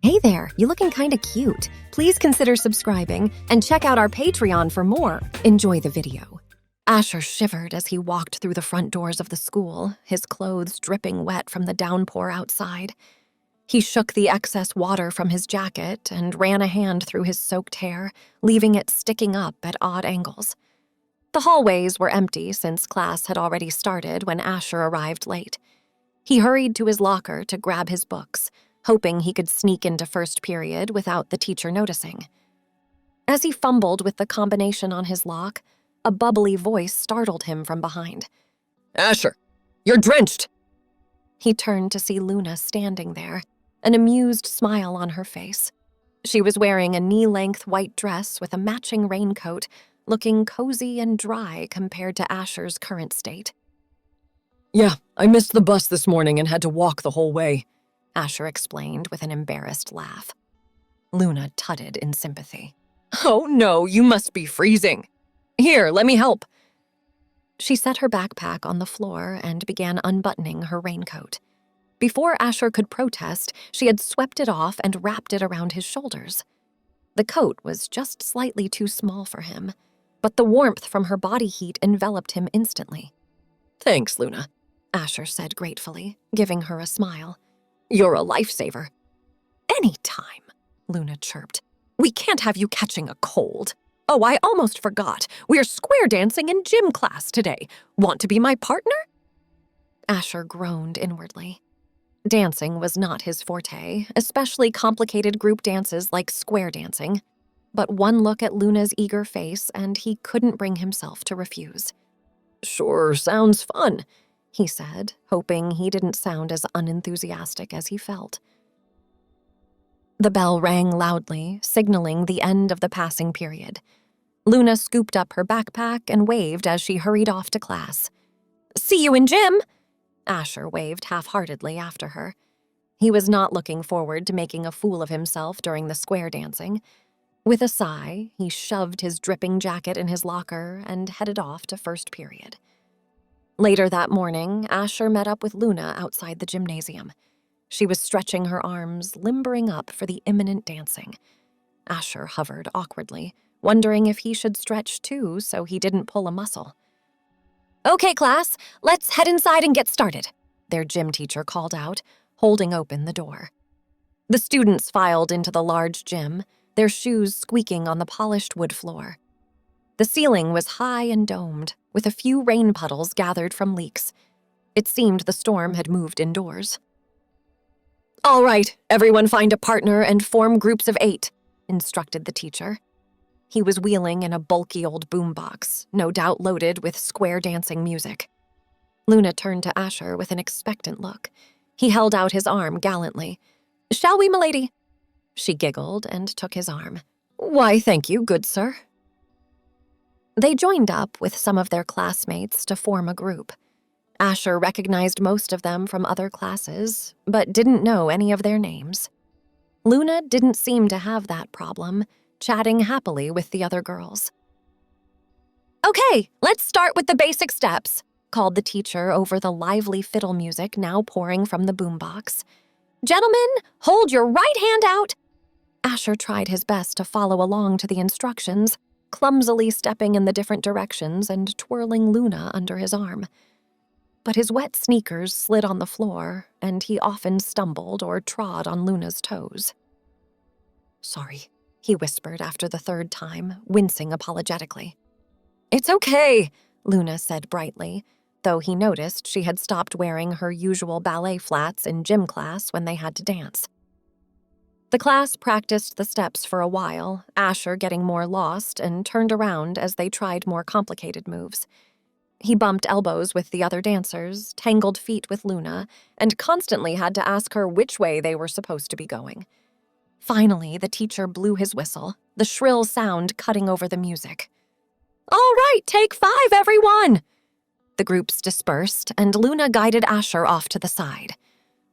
Hey there, you looking kinda cute. Please consider subscribing and check out our Patreon for more. Enjoy the video. Asher shivered as he walked through the front doors of the school, his clothes dripping wet from the downpour outside. He shook the excess water from his jacket and ran a hand through his soaked hair, leaving it sticking up at odd angles. The hallways were empty since class had already started when Asher arrived late. He hurried to his locker to grab his books, hoping he could sneak into first period without the teacher noticing. As he fumbled with the combination on his lock, a bubbly voice startled him from behind. Asher, you're drenched! He turned to see Luna standing there, an amused smile on her face. She was wearing a knee-length white dress with a matching raincoat, looking cozy and dry compared to Asher's current state. Yeah, I missed the bus this morning and had to walk the whole way, Asher explained with an embarrassed laugh. Luna tutted in sympathy. Oh no, you must be freezing. Here, let me help. She set her backpack on the floor and began unbuttoning her raincoat. Before Asher could protest, she had swept it off and wrapped it around his shoulders. The coat was just slightly too small for him, but the warmth from her body heat enveloped him instantly. Thanks, Luna, Asher said gratefully, giving her a smile. You're a lifesaver. Anytime, Luna chirped. We can't have you catching a cold. Oh, I almost forgot. We're square dancing in gym class today. Want to be my partner? Asher groaned inwardly. Dancing was not his forte, especially complicated group dances like square dancing. But one look at Luna's eager face and he couldn't bring himself to refuse. Sure, sounds fun, he said, hoping he didn't sound as unenthusiastic as he felt. The bell rang loudly, signaling the end of the passing period. Luna scooped up her backpack and waved as she hurried off to class. See you in gym! Asher waved half-heartedly after her. He was not looking forward to making a fool of himself during the square dancing. With a sigh, he shoved his dripping jacket in his locker and headed off to first period. Later that morning, Asher met up with Luna outside the gymnasium. She was stretching her arms, limbering up for the imminent dancing. Asher hovered awkwardly, wondering if he should stretch too so he didn't pull a muscle. Okay, class, let's head inside and get started, their gym teacher called out, holding open the door. The students filed into the large gym, their shoes squeaking on the polished wood floor. The ceiling was high and domed, with a few rain puddles gathered from leaks. It seemed the storm had moved indoors. All right, everyone find a partner and form groups of 8, instructed the teacher. He was wheeling in a bulky old boombox, no doubt loaded with square dancing music. Luna turned to Asher with an expectant look. He held out his arm gallantly. Shall we, milady? She giggled and took his arm. Why, thank you, good sir. They joined up with some of their classmates to form a group. Asher recognized most of them from other classes, but didn't know any of their names. Luna didn't seem to have that problem, chatting happily with the other girls. Okay, let's start with the basic steps, called the teacher over the lively fiddle music now pouring from the boombox. Gentlemen, hold your right hand out. Asher tried his best to follow along to the instructions, clumsily stepping in the different directions and twirling Luna under his arm. But his wet sneakers slid on the floor, and he often stumbled or trod on Luna's toes. Sorry, he whispered after the third time, wincing apologetically. It's okay, Luna said brightly, though he noticed she had stopped wearing her usual ballet flats in gym class when they had to dance. The class practiced the steps for a while, Asher getting more lost and turned around as they tried more complicated moves. He bumped elbows with the other dancers, tangled feet with Luna, and constantly had to ask her which way they were supposed to be going. Finally, the teacher blew his whistle, the shrill sound cutting over the music. All right, take 5, everyone! The groups dispersed, and Luna guided Asher off to the side.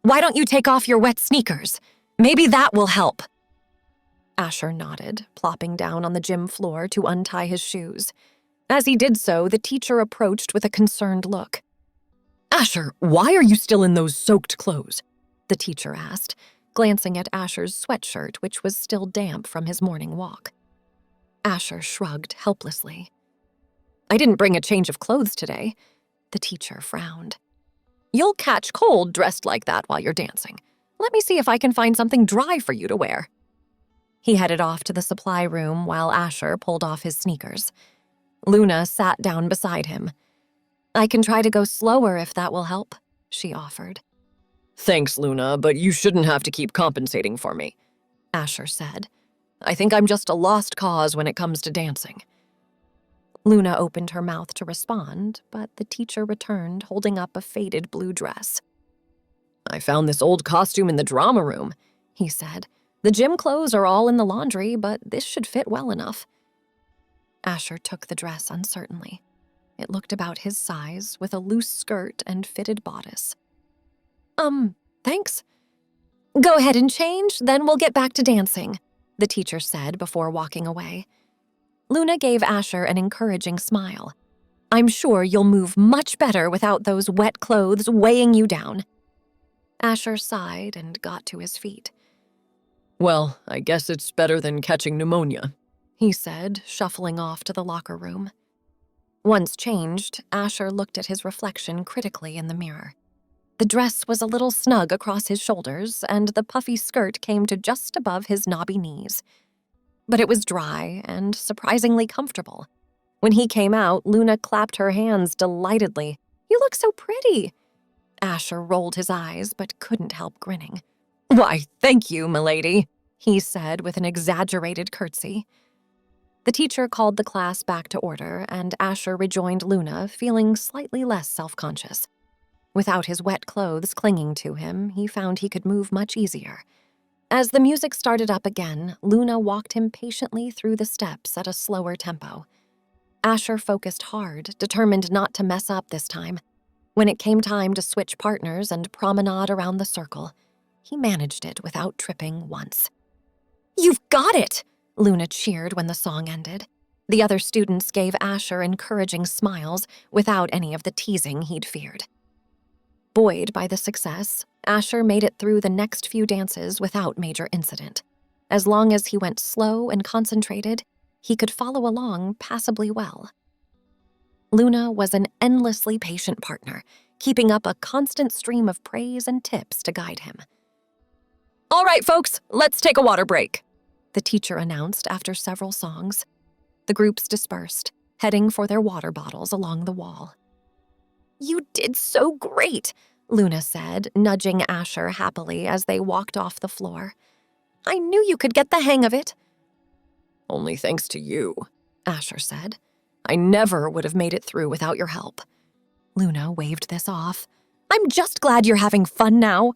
Why don't you take off your wet sneakers? Maybe that will help. Asher nodded, plopping down on the gym floor to untie his shoes. As he did so, the teacher approached with a concerned look. Asher, why are you still in those soaked clothes? The teacher asked, glancing at Asher's sweatshirt, which was still damp from his morning walk. Asher shrugged helplessly. I didn't bring a change of clothes today. The teacher frowned. You'll catch cold dressed like that while you're dancing. Let me see if I can find something dry for you to wear. He headed off to the supply room while Asher pulled off his sneakers. Luna sat down beside him. I can try to go slower if that will help, she offered. Thanks, Luna, but you shouldn't have to keep compensating for me, Asher said. I think I'm just a lost cause when it comes to dancing. Luna opened her mouth to respond, but the teacher returned, holding up a faded blue dress. I found this old costume in the drama room, he said. The gym clothes are all in the laundry, but this should fit well enough. Asher took the dress uncertainly. It looked about his size, with a loose skirt and fitted bodice. Thanks. Go ahead and change, then we'll get back to dancing, the teacher said before walking away. Luna gave Asher an encouraging smile. I'm sure you'll move much better without those wet clothes weighing you down. Asher sighed and got to his feet. Well, I guess it's better than catching pneumonia, he said, shuffling off to the locker room. Once changed, Asher looked at his reflection critically in the mirror. The dress was a little snug across his shoulders, and the puffy skirt came to just above his knobby knees. But it was dry and surprisingly comfortable. When he came out, Luna clapped her hands delightedly. You look so pretty. Asher rolled his eyes, but couldn't help grinning. Why, thank you, milady, he said with an exaggerated curtsy. The teacher called the class back to order, and Asher rejoined Luna, feeling slightly less self-conscious. Without his wet clothes clinging to him, he found he could move much easier. As the music started up again, Luna walked him patiently through the steps at a slower tempo. Asher focused hard, determined not to mess up this time. When it came time to switch partners and promenade around the circle, he managed it without tripping once. You've got it! Luna cheered when the song ended. The other students gave Asher encouraging smiles without any of the teasing he'd feared. Buoyed by the success, Asher made it through the next few dances without major incident. As long as he went slow and concentrated, he could follow along passably well. Luna was an endlessly patient partner, keeping up a constant stream of praise and tips to guide him. All right, folks, let's take a water break, the teacher announced after several songs. The groups dispersed, heading for their water bottles along the wall. You did so great, Luna said, nudging Asher happily as they walked off the floor. I knew you could get the hang of it. Only thanks to you, Asher said. I never would have made it through without your help. Luna waved this off. I'm just glad you're having fun now.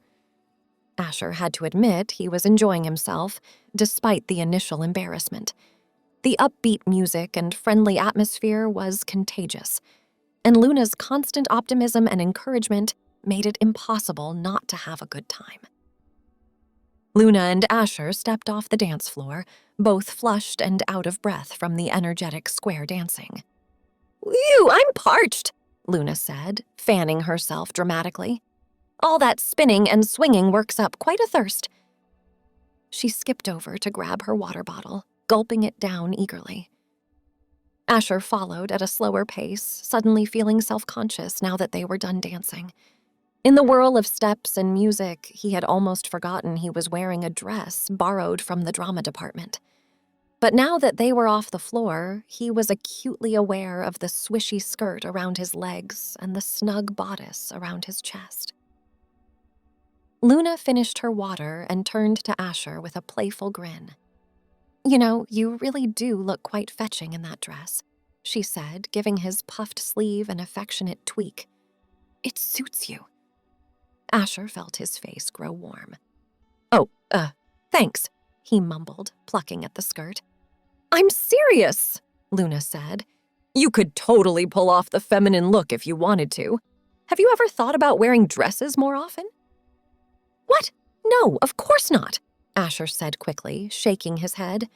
Asher had to admit he was enjoying himself, despite the initial embarrassment. The upbeat music and friendly atmosphere was contagious, and Luna's constant optimism and encouragement made it impossible not to have a good time. Luna and Asher stepped off the dance floor, both flushed and out of breath from the energetic square dancing. Whew, I'm parched, Luna said, fanning herself dramatically. All that spinning and swinging works up quite a thirst. She skipped over to grab her water bottle, gulping it down eagerly. Asher followed at a slower pace, suddenly feeling self-conscious now that they were done dancing. In the whirl of steps and music, he had almost forgotten he was wearing a dress borrowed from the drama department. But now that they were off the floor, he was acutely aware of the swishy skirt around his legs and the snug bodice around his chest. Luna finished her water and turned to Asher with a playful grin. You know, you really do look quite fetching in that dress, she said, giving his puffed sleeve an affectionate tweak. It suits you. Asher felt his face grow warm. Oh, thanks, he mumbled, plucking at the skirt. I'm serious, Luna said. You could totally pull off the feminine look if you wanted to. Have you ever thought about wearing dresses more often? What? No, of course not, Asher said quickly, shaking his head.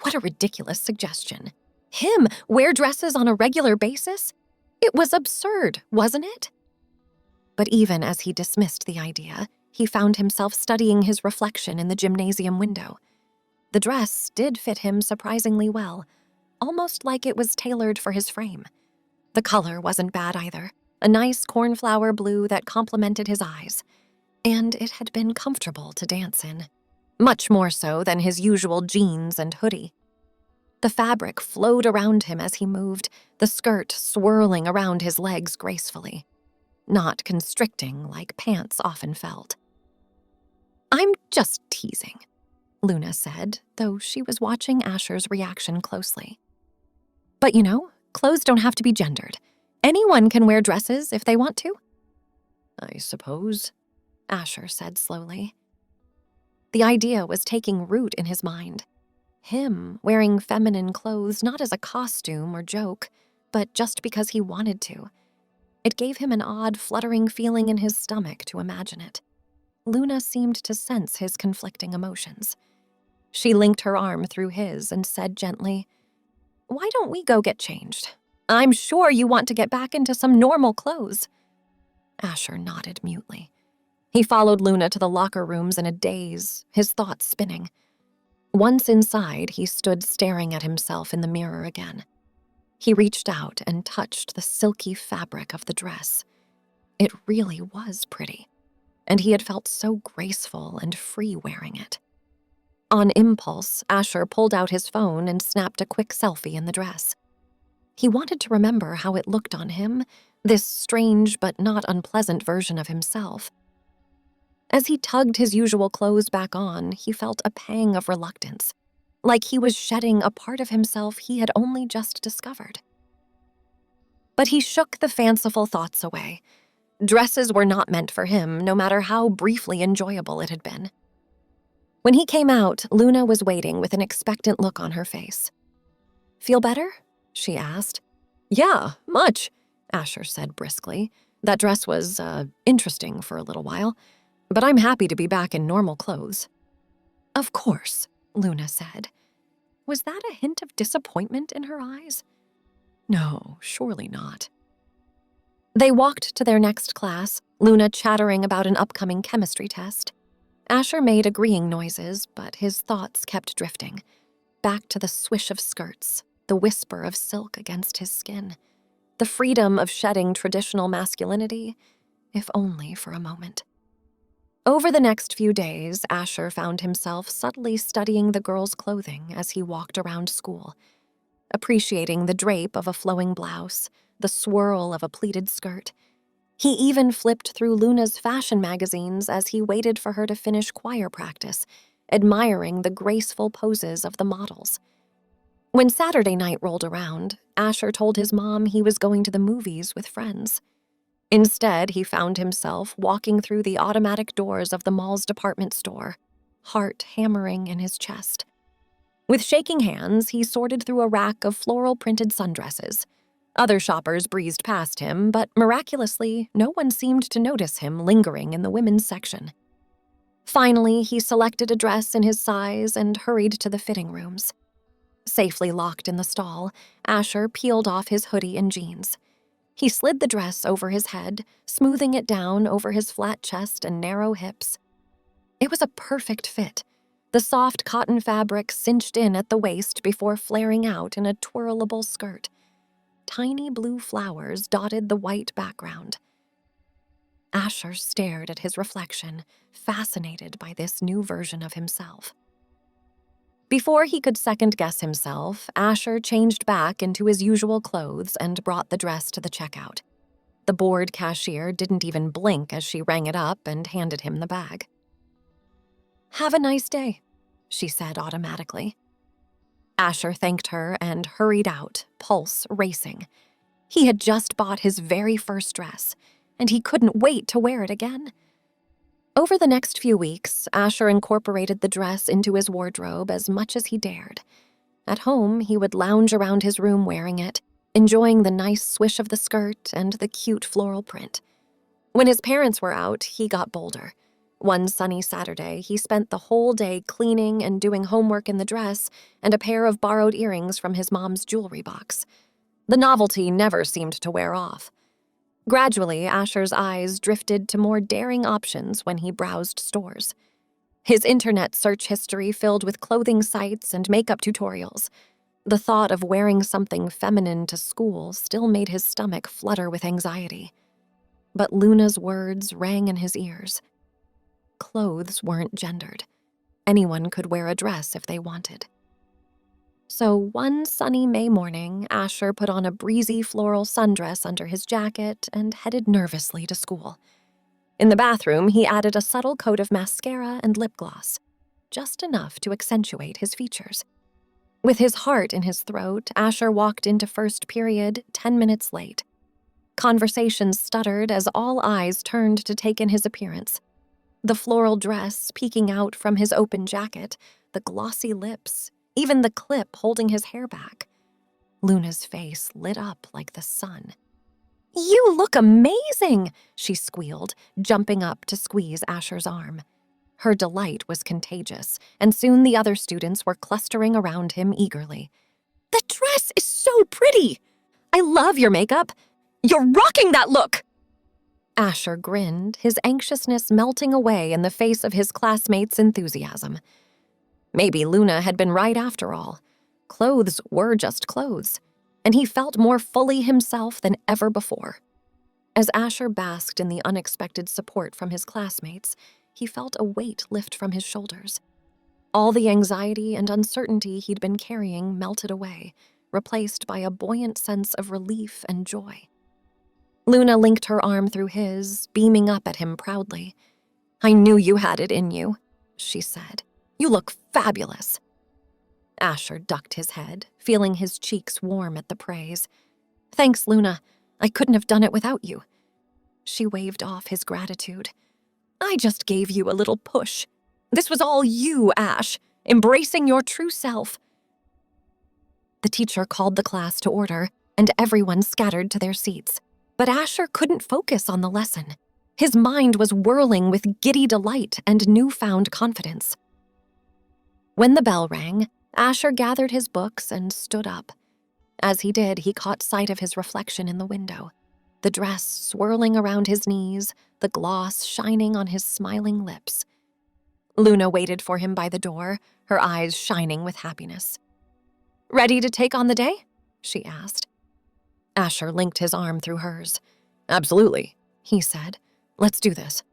What a ridiculous suggestion. Him wear dresses on a regular basis? It was absurd, wasn't it? But even as he dismissed the idea, he found himself studying his reflection in the gymnasium window. The dress did fit him surprisingly well, almost like it was tailored for his frame. The color wasn't bad either, a nice cornflower blue that complemented his eyes, and it had been comfortable to dance in, much more so than his usual jeans and hoodie. The fabric flowed around him as he moved, the skirt swirling around his legs gracefully, not constricting like pants often felt. "I'm just teasing," Luna said, though she was watching Asher's reaction closely. "But clothes don't have to be gendered. Anyone can wear dresses if they want to." I suppose, Asher said slowly. The idea was taking root in his mind. Him wearing feminine clothes not as a costume or joke, but just because he wanted to. It gave him an odd, fluttering feeling in his stomach to imagine it. Luna seemed to sense his conflicting emotions. She linked her arm through his and said gently, "Why don't we go get changed? I'm sure you want to get back into some normal clothes." Asher nodded mutely. He followed Luna to the locker rooms in a daze, his thoughts spinning. Once inside, he stood staring at himself in the mirror again. He reached out and touched the silky fabric of the dress. It really was pretty, and he had felt so graceful and free wearing it. On impulse, Asher pulled out his phone and snapped a quick selfie in the dress. He wanted to remember how it looked on him, this strange but not unpleasant version of himself. As he tugged his usual clothes back on, he felt a pang of reluctance, like he was shedding a part of himself he had only just discovered. But he shook the fanciful thoughts away. Dresses were not meant for him, no matter how briefly enjoyable it had been. When he came out, Luna was waiting with an expectant look on her face. "Feel better?" she asked. "Yeah, much," Asher said briskly. "That dress was, interesting for a little while, but I'm happy to be back in normal clothes." "Of course," Luna said. Was that a hint of disappointment in her eyes? No, surely not. They walked to their next class, Luna chattering about an upcoming chemistry test. Asher made agreeing noises, but his thoughts kept drifting, back to the swish of skirts, the whisper of silk against his skin, the freedom of shedding traditional masculinity, if only for a moment. Over the next few days, Asher found himself subtly studying the girls' clothing as he walked around school, appreciating the drape of a flowing blouse, the swirl of a pleated skirt. He even flipped through Luna's fashion magazines as he waited for her to finish choir practice, admiring the graceful poses of the models. When Saturday night rolled around, Asher told his mom he was going to the movies with friends. Instead, he found himself walking through the automatic doors of the mall's department store, heart hammering in his chest. With shaking hands, he sorted through a rack of floral-printed sundresses. Other shoppers breezed past him, but miraculously, no one seemed to notice him lingering in the women's section. Finally, he selected a dress in his size and hurried to the fitting rooms. Safely locked in the stall, Asher peeled off his hoodie and jeans. He slid the dress over his head, smoothing it down over his flat chest and narrow hips. It was a perfect fit. The soft cotton fabric cinched in at the waist before flaring out in a twirlable skirt. Tiny blue flowers dotted the white background. Asher stared at his reflection, fascinated by this new version of himself. Before he could second-guess himself, Asher changed back into his usual clothes and brought the dress to the checkout. The bored cashier didn't even blink as she rang it up and handed him the bag. "Have a nice day," she said automatically. Asher thanked her and hurried out, pulse racing. He had just bought his very first dress, and he couldn't wait to wear it again. Over the next few weeks, Asher incorporated the dress into his wardrobe as much as he dared. At home, he would lounge around his room wearing it, enjoying the nice swish of the skirt and the cute floral print. When his parents were out, he got bolder. One sunny Saturday, he spent the whole day cleaning and doing homework in the dress and a pair of borrowed earrings from his mom's jewelry box. The novelty never seemed to wear off. Gradually, Asher's eyes drifted to more daring options when he browsed stores. His internet search history filled with clothing sites and makeup tutorials. The thought of wearing something feminine to school still made his stomach flutter with anxiety. But Luna's words rang in his ears. Clothes weren't gendered. Anyone could wear a dress if they wanted. So one sunny May morning, Asher put on a breezy floral sundress under his jacket and headed nervously to school. In the bathroom, he added a subtle coat of mascara and lip gloss, just enough to accentuate his features. With his heart in his throat, Asher walked into first period 10 minutes late. Conversations stuttered as all eyes turned to take in his appearance. The floral dress peeking out from his open jacket, the glossy lips, even the clip holding his hair back. Luna's face lit up like the sun. "You look amazing," she squealed, jumping up to squeeze Asher's arm. Her delight was contagious, and soon the other students were clustering around him eagerly. "The dress is so pretty! I love your makeup! You're rocking that look!" Asher grinned, his anxiousness melting away in the face of his classmates' enthusiasm. Maybe Luna had been right after all. Clothes were just clothes, and he felt more fully himself than ever before. As Asher basked in the unexpected support from his classmates, he felt a weight lift from his shoulders. All the anxiety and uncertainty he'd been carrying melted away, replaced by a buoyant sense of relief and joy. Luna linked her arm through his, beaming up at him proudly. "I knew you had it in you," she said. "You look fabulous." Asher ducked his head, feeling his cheeks warm at the praise. "Thanks, Luna. I couldn't have done it without you." She waved off his gratitude. "I just gave you a little push. This was all you, Ash, embracing your true self." The teacher called the class to order, and everyone scattered to their seats. But Asher couldn't focus on the lesson. His mind was whirling with giddy delight and newfound confidence. When the bell rang, Asher gathered his books and stood up. As he did, he caught sight of his reflection in the window, the dress swirling around his knees, the gloss shining on his smiling lips. Luna waited for him by the door, her eyes shining with happiness. "Ready to take on the day?" she asked. Asher linked his arm through hers. "Absolutely," he said. "Let's do this."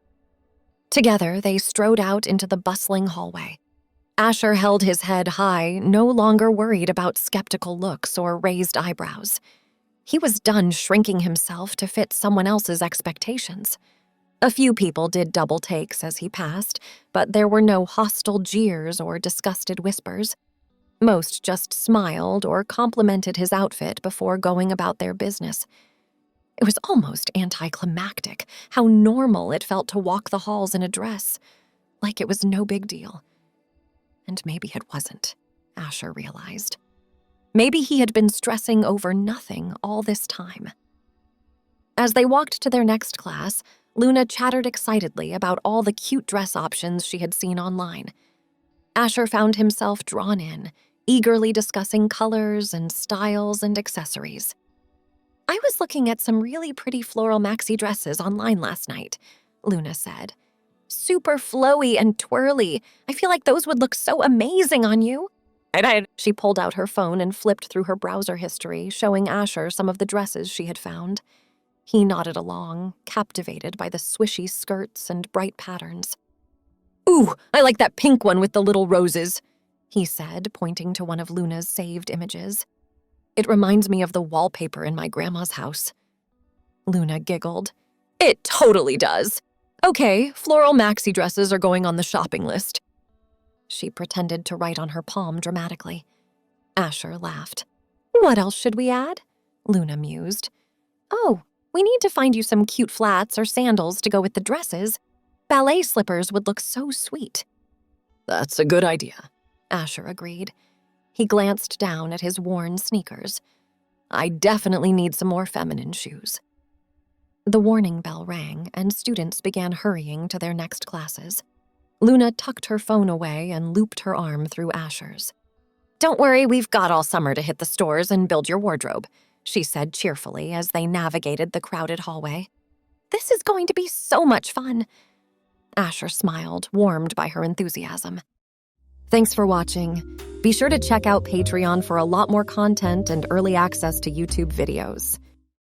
Together, they strode out into the bustling hallway. Asher held his head high, no longer worried about skeptical looks or raised eyebrows. He was done shrinking himself to fit someone else's expectations. A few people did double takes as he passed, but there were no hostile jeers or disgusted whispers. Most just smiled or complimented his outfit before going about their business. It was almost anticlimactic how normal it felt to walk the halls in a dress, like it was no big deal. And maybe it wasn't, Asher realized. Maybe he had been stressing over nothing all this time. As they walked to their next class, Luna chattered excitedly about all the cute dress options she had seen online. Asher found himself drawn in, eagerly discussing colors and styles and accessories. "I was looking at some really pretty floral maxi dresses online last night," Luna said. "Super flowy and twirly. I feel like those would look so amazing on you." She pulled out her phone and flipped through her browser history, showing Asher some of the dresses she had found. He nodded along, captivated by the swishy skirts and bright patterns. "Ooh, I like that pink one with the little roses," he said, pointing to one of Luna's saved images. "It reminds me of the wallpaper in my grandma's house." Luna giggled. "It totally does. Okay, floral maxi dresses are going on the shopping list." She pretended to write on her palm dramatically. Asher laughed. "What else should we add?" Luna mused. "Oh, we need to find you some cute flats or sandals to go with the dresses. Ballet slippers would look so sweet." "That's a good idea," Asher agreed. He glanced down at his worn sneakers. "I definitely need some more feminine shoes." The warning bell rang, and students began hurrying to their next classes. Luna tucked her phone away and looped her arm through Asher's. "Don't worry, we've got all summer to hit the stores and build your wardrobe," she said cheerfully as they navigated the crowded hallway. "This is going to be so much fun." Asher smiled, warmed by her enthusiasm. Thanks for watching. Be sure to check out Patreon for a lot more content and early access to YouTube videos.